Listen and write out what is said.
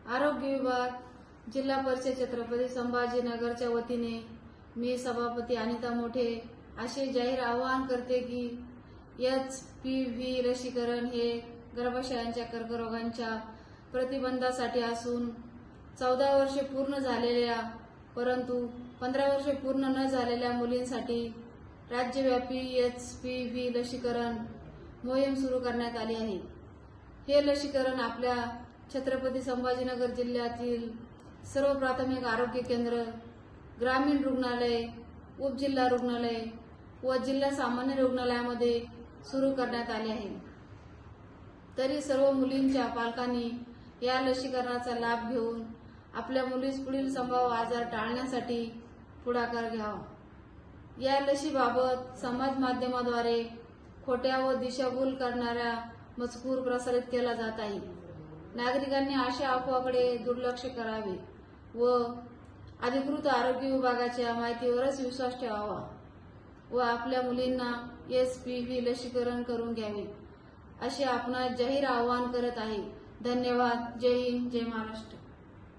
आरोग्य विभाग जिल्हा परिषद छत्रपती संभाजीनगरच्या वतीने मी सभापती अनिता मोठे असे जाहीर आवाहन करते की HPV लसीकरण हे गर्भाशयांच्या कर्करोगांच्या प्रतिबंधासाठी असून 14 वर्षे पूर्ण झालेल्या परंतु 15 वर्षे पूर्ण न झालेल्या मुलींसाठी राज्यव्यापी HPV लसीकरण मोहीम सुरू करण्यात आली आहे। हे लसीकरण आपल्या छत्रपती संभाजीनगर जिल्ह्यातील सर्व प्राथमिक आरोग्य केंद्र, ग्रामीण रुग्णालय, उपजिल्हा रुग्णालय व जिल्हा सामान्य रुग्णालयामध्ये सुरू करण्यात आले आहे। तरी सर्व मुलींच्या पालकांनी या लसीकरणाचा लाभ घेऊन आपल्या मुलीस पुढील संभाव्य आजार टाळण्यासाठी पुढाकार घ्यावा। या लसीबाबत समाज माध्यमाद्वारे खोट्या व दिशाभूल करणारा मजकूर प्रसारित केला जात आहे। नागरिकांनी अशा अफवाकडे दुर्लक्ष करावे व अधिकृत आरोग्य विभागाच्या माहितीवरच विश्वास ठेवावा व आपल्या मुलींना HPV लसीकरण करून घ्यावे असे आपणास जाहीर आवाहन करत आहे। धन्यवाद। जय हिंद, जय महाराष्ट्र।